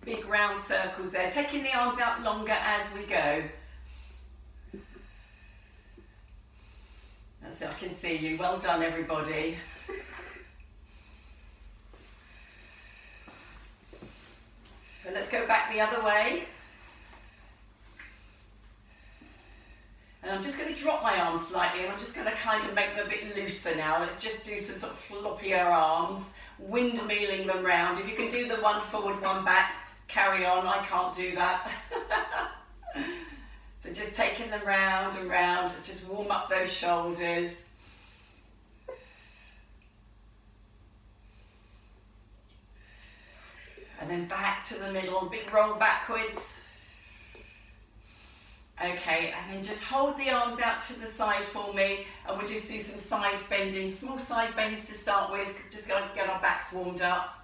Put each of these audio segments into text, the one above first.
Big round circles there. Taking the arms out longer as we go. That's it, I can see you. Well done, everybody. And let's go back the other way. And I'm just going to drop my arms slightly, and I'm just going to kind of make them a bit looser now. Let's just do some sort of floppier arms, windmilling them round. If you can do the one forward, one back, carry on. I can't do that. So just taking them round and round. Let's just warm up those shoulders. And then back to the middle, big roll backwards. Okay, and then just hold the arms out to the side for me, and we'll just do some side bending, small side bends to start with, because just got to get our backs warmed up.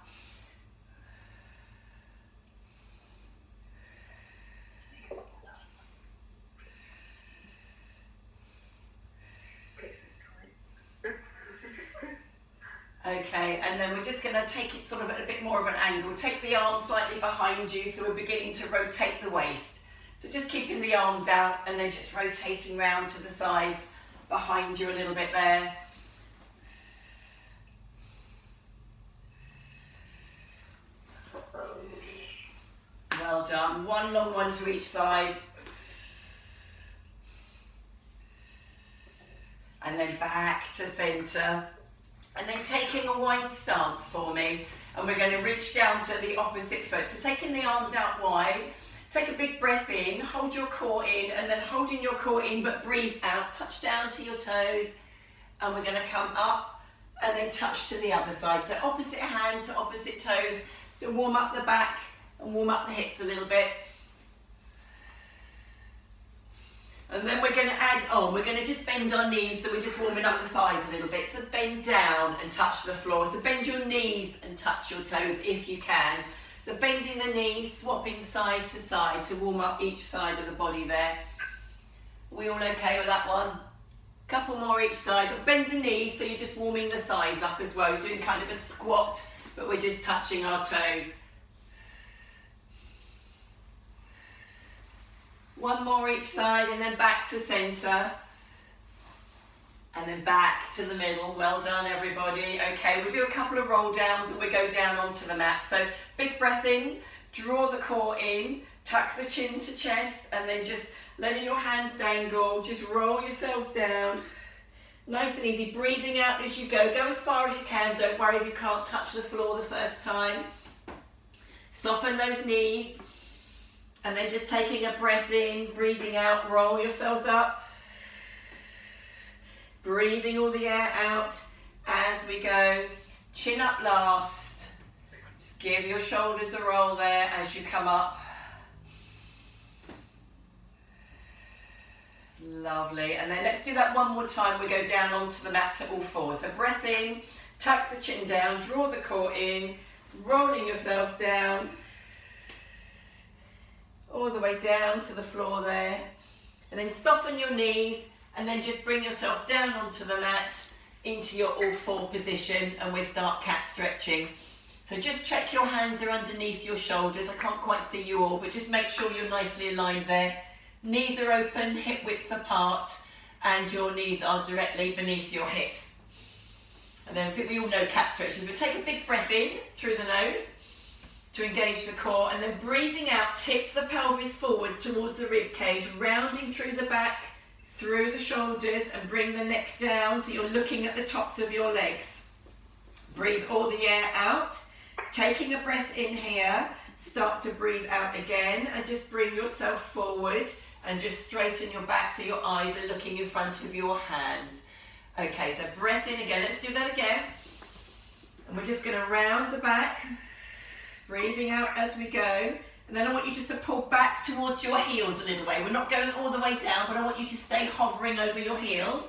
Okay, and then we're just going to take it sort of at a bit more of an angle. Take the arms slightly behind you, so we're beginning to rotate the waist. So just keeping the arms out and then just rotating round to the sides behind you a little bit there. Well done. One long one to each side. And then back to centre. And then taking a wide stance for me, and we're going to reach down to the opposite foot. So taking the arms out wide, take a big breath in, hold your core in, and then holding your core in, but breathe out, touch down to your toes, and we're going to come up and then touch to the other side. So opposite hand to opposite toes, so warm up the back and warm up the hips a little bit. And then we're going to add on, we're going to just bend our knees, so we're just warming up the thighs a little bit. So bend down and touch the floor. So bend your knees and touch your toes if you can. So bending the knees, swapping side to side to warm up each side of the body there. Are we all okay with that one? Couple more each side. So bend the knees, so you're just warming the thighs up as well. You're doing kind of a squat, but we're just touching our toes. One more each side, and then back to centre. And then back to the middle. Well done, everybody. Okay, we'll do a couple of roll downs and we'll go down onto the mat. So big breath in, draw the core in, tuck the chin to chest, and then just letting your hands dangle. Just roll yourselves down. Nice and easy. Breathing out as you go. Go as far as you can. Don't worry if you can't touch the floor the first time. Soften those knees. And then just taking a breath in, breathing out, roll yourselves up. Breathing all the air out as we go. Chin up last. Just give your shoulders a roll there as you come up. Lovely. And then let's do that one more time. We go down onto the mat to all fours. So breath in, tuck the chin down, draw the core in, rolling yourselves down. All the way down to the floor there, and then soften your knees, and then just bring yourself down onto the mat into your all four position, and we start cat stretching. So just check your hands are underneath your shoulders. I can't quite see you all, but just make sure you're nicely aligned there. Knees are open, hip width apart, and your knees are directly beneath your hips. And then I think we all know cat stretches, but take a big breath in through the nose to engage the core, and then breathing out, tip the pelvis forward towards the rib cage, rounding through the back, through the shoulders, and bring the neck down so you're looking at the tops of your legs. Breathe all the air out, taking a breath in here, start to breathe out again, and just bring yourself forward and just straighten your back so your eyes are looking in front of your hands. Okay, so breath in again, let's do that again. And we're just gonna round the back, breathing out as we go, and then I want you just to pull back towards your heels a little way. We're not going all the way down, but I want you to stay hovering over your heels.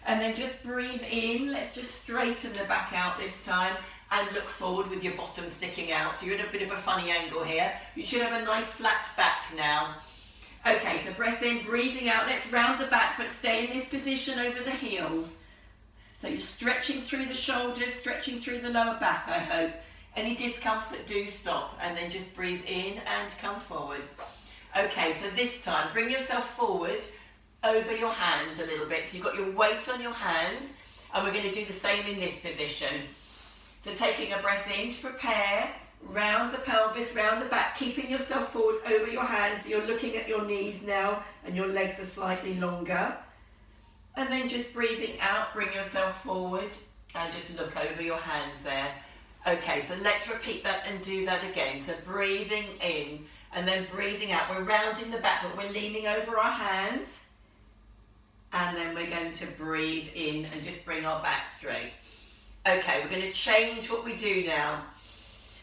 And then just breathe in. Let's just straighten the back out this time and look forward with your bottom sticking out. So you're in a bit of a funny angle here. You should have a nice flat back now. Okay, so breath in, breathing out. Let's round the back, but stay in this position over the heels. So you're stretching through the shoulders, stretching through the lower back, I hope. Any discomfort, do stop, and then just breathe in and come forward. Okay, so this time, bring yourself forward over your hands a little bit. So you've got your weight on your hands, and we're going to do the same in this position. So taking a breath in to prepare, round the pelvis, round the back, keeping yourself forward over your hands. So you're looking at your knees now, and your legs are slightly longer. And then just breathing out, bring yourself forward, and just look over your hands there. Okay, so let's repeat that and do that again. So breathing in, and then breathing out. We're rounding the back, but we're leaning over our hands. And then we're going to breathe in and just bring our back straight. Okay, we're going to change what we do now.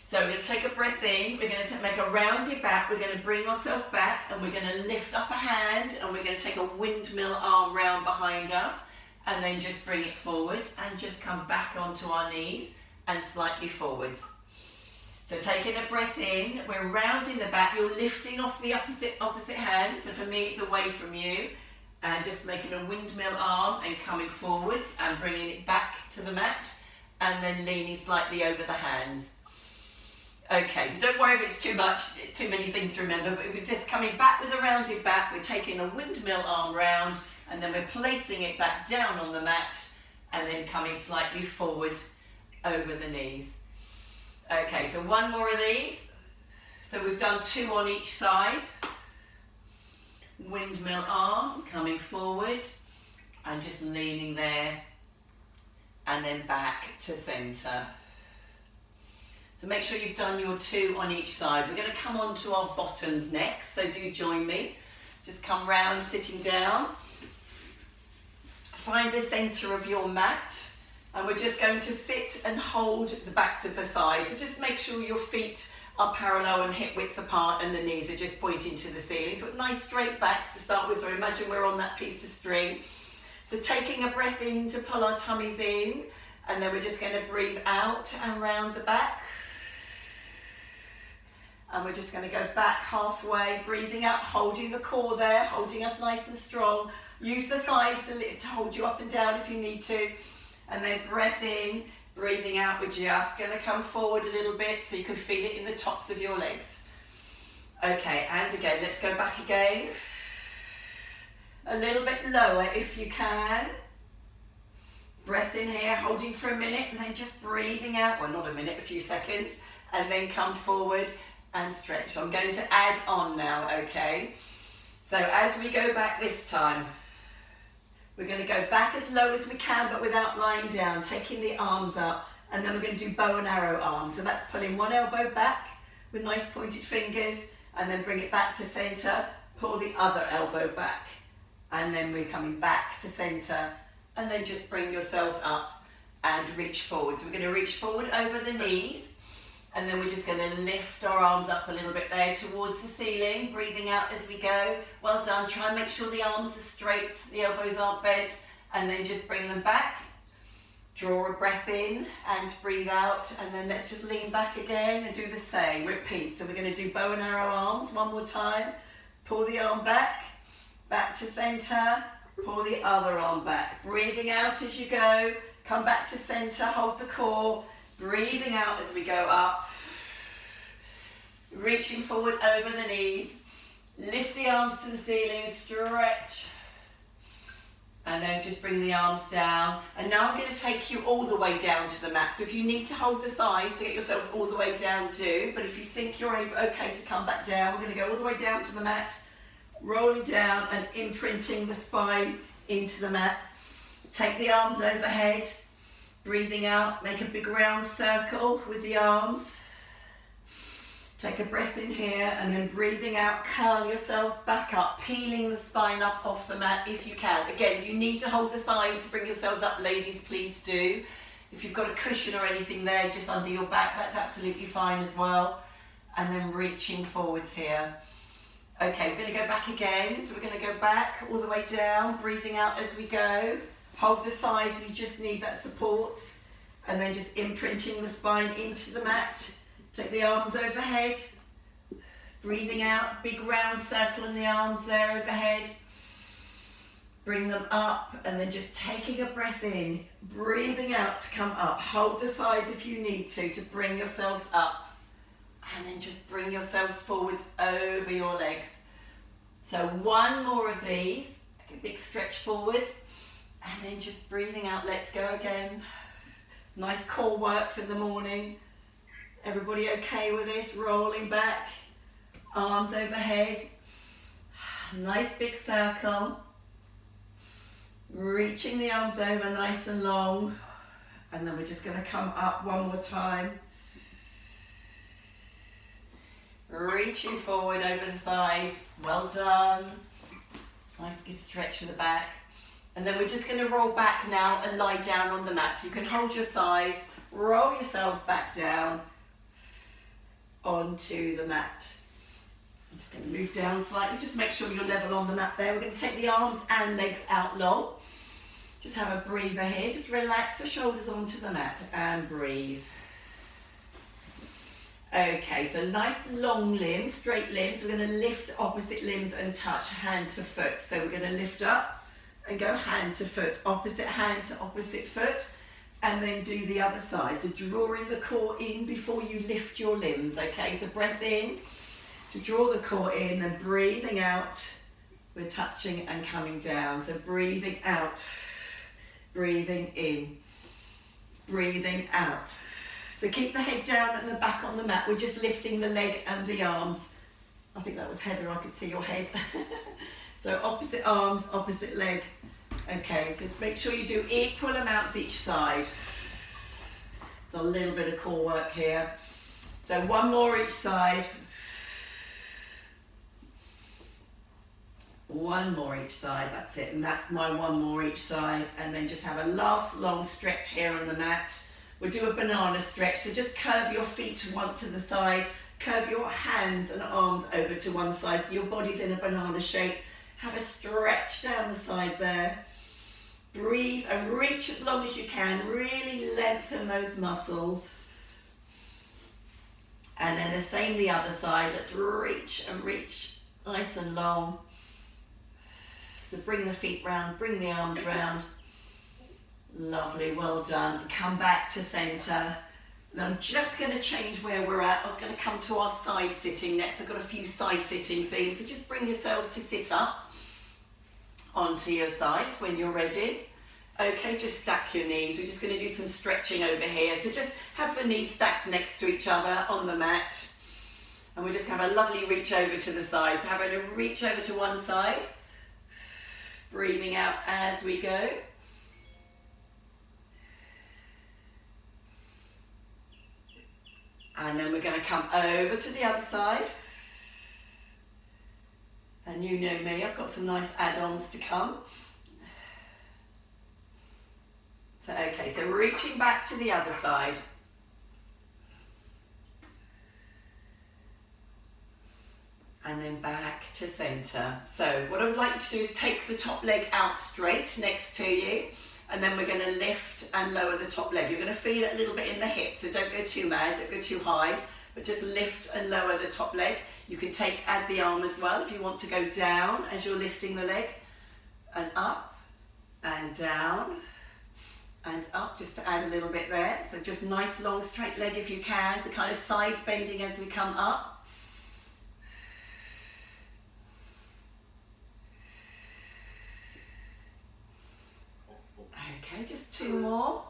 So we're going to take a breath in, we're going to make a rounded back, we're going to bring ourselves back, and we're going to lift up a hand, and we're going to take a windmill arm round behind us, and then just bring it forward, and just come back onto our knees, and slightly forwards. So taking a breath in, we're rounding the back, you're lifting off the opposite hand, so for me it's away from you, and just making a windmill arm, and coming forwards, and bringing it back to the mat, and then leaning slightly over the hands. Okay, so don't worry if it's too many things to remember, but we're just coming back with a rounded back, we're taking a windmill arm round, and then we're placing it back down on the mat, and then coming slightly forward over the knees. Okay, so one more of these. So we've done 2 on each side. Windmill arm, coming forward, and just leaning there, and then back to centre. So make sure you've done your 2 on each side. We're going to come on to our bottoms next, so do join me. Just come round, sitting down. Find the centre of your mat, and we're just going to sit and hold the backs of the thighs. So just make sure your feet are parallel and hip width apart, and the knees are just pointing to the ceiling. So nice straight backs to start with. So imagine we're on that piece of string. So taking a breath in to pull our tummies in, and then we're just going to breathe out and round the back. And we're just going to go back halfway, breathing out, holding the core there, holding us nice and strong. Use the thighs to hold you up and down if you need to. And then breath in, breathing out. We're just going to come forward a little bit so you can feel it in the tops of your legs. Okay, and again, let's go back again. A little bit lower if you can. Breath in here, holding for a minute, and then just breathing out. Well, not a minute, a few seconds. And then come forward and stretch. So I'm going to add on now, okay? So as we go back this time, we're going to go back as low as we can, but without lying down, taking the arms up, and then we're going to do bow and arrow arms. So that's pulling one elbow back with nice pointed fingers, and then bring it back to center, pull the other elbow back, and then we're coming back to center, and then just bring yourselves up and reach forward. So we're going to reach forward over the knees, and then we're just going to lift our arms up a little bit there towards the ceiling, breathing out as we go. Well done. Try and make sure the arms are straight, the elbows aren't bent, and then just bring them back. Draw a breath in and breathe out, and then let's just lean back again and do the same. Repeat. So we're going to do bow and arrow arms one more time. Pull the arm back, back to center, pull the other arm back. Breathing out as you go, come back to center, hold the core. Breathing out as we go up, reaching forward over the knees, lift the arms to the ceiling, stretch, and then just bring the arms down. And now I'm going to take you all the way down to the mat. So if you need to hold the thighs to get yourselves all the way down, do. But if you think you're okay to come back down, we're going to go all the way down to the mat, rolling down and imprinting the spine into the mat. Take the arms overhead. Breathing out, make a big round circle with the arms. Take a breath in here, and then breathing out, curl yourselves back up, peeling the spine up off the mat if you can. Again, if you need to hold the thighs to bring yourselves up, ladies, please do. If you've got a cushion or anything there just under your back, that's absolutely fine as well. And then reaching forwards here. Okay, we're going to go back again. So we're going to go back all the way down, breathing out as we go. Hold the thighs if you just need that support, and then just imprinting the spine into the mat. Take the arms overhead, breathing out, big round circle in the arms there overhead. Bring them up and then just taking a breath in, breathing out to come up. Hold the thighs if you need to bring yourselves up. And then just bring yourselves forwards over your legs. So one more of these, a big stretch forward. And then just breathing out, let's go again. Nice core work for the morning. Everybody okay with this? Rolling back, arms overhead. Nice big circle. Reaching the arms over nice and long. And then we're just going to come up one more time. Reaching forward over the thighs. Well done. Nice good stretch for the back. And then we're just going to roll back now and lie down on the mat. So you can hold your thighs, roll yourselves back down onto the mat. I'm just going to move down slightly, just make sure you're level on the mat there. We're going to take the arms and legs out long. Just have a breather here, just relax the shoulders onto the mat and breathe. Okay, so nice long limbs, straight limbs. We're going to lift opposite limbs and touch hand to foot. So we're going to lift up and go hand to foot, opposite hand to opposite foot, and then do the other side. So drawing the core in before you lift your limbs, okay? So breath in, to draw the core in, and breathing out, we're touching and coming down. So breathing out, breathing in, breathing out. So keep the head down and the back on the mat. We're just lifting the leg and the arms. I think that was Heather, I could see your head. So opposite arms, opposite leg. Okay, so make sure you do equal amounts each side. So a little bit of core work here. So one more each side. One more each side, that's it. And that's my one more each side. And then just have a last long stretch here on the mat. We'll do a banana stretch. So just curve your feet one to the side. Curve your hands and arms over to one side so your body's in a banana shape. Have a stretch down the side there. Breathe and reach as long as you can. Really lengthen those muscles. And then the same the other side. Let's reach and reach nice and long. So bring the feet round, bring the arms round. Lovely, well done. Come back to centre. And I'm just going to change where we're at. I was going to come to our side sitting next. I've got a few side sitting things. So just bring yourselves to sit up onto your sides when you're ready. Okay, just stack your knees. We're just going to do some stretching over here. So just have the knees stacked next to each other on the mat. And we're just going to have a lovely reach over to the side. So having a reach over to one side. Breathing out as we go. And then we're going to come over to the other side. And you know me, I've got some nice add-ons to come. So, okay, so reaching back to the other side. And then back to centre. So what I would like you to do is take the top leg out straight next to you. And then we're going to lift and lower the top leg. You're going to feel it a little bit in the hips, so don't go too mad, don't go too high, but just lift and lower the top leg. You can add the arm as well if you want to go down as you're lifting the leg, and up and down and up, just to add a little bit there. So just nice long straight leg if you can, so kind of side bending as we come up. Okay, just two more.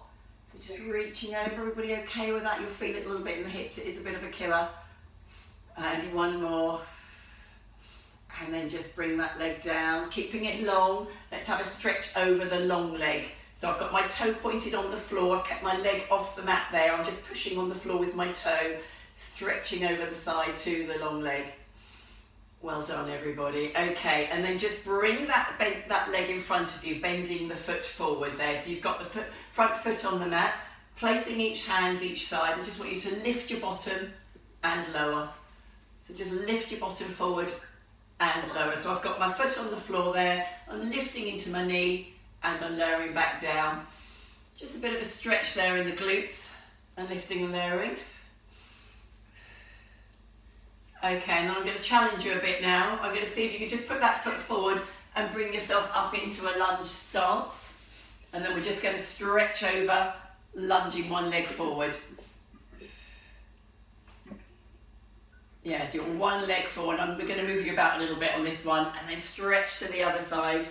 So just reaching over. Everybody okay with that? You'll feel it a little bit in the hips. It is a bit of a killer. And one more. And then just bring that leg down, keeping it long. Let's have a stretch over the long leg. So I've got my toe pointed on the floor. I've kept my leg off the mat there. I'm just pushing on the floor with my toe, stretching over the side to the long leg. Well done, everybody. Okay, and then just bring that leg in front of you, bending the foot forward there. So you've got the front foot on the mat, placing each hand each side. I just want you to lift your bottom and lower. So just lift your bottom forward and lower. So I've got my foot on the floor there. I'm lifting into my knee and I'm lowering back down. Just a bit of a stretch there in the glutes and lifting and lowering. Okay, and then I'm going to challenge you a bit now. I'm going to see if you can just put that foot forward and bring yourself up into a lunge stance. And then we're just going to stretch over, lunging one leg forward. Yes, you're one leg forward. We're going to move you about a little bit on this one, and then stretch to the other side.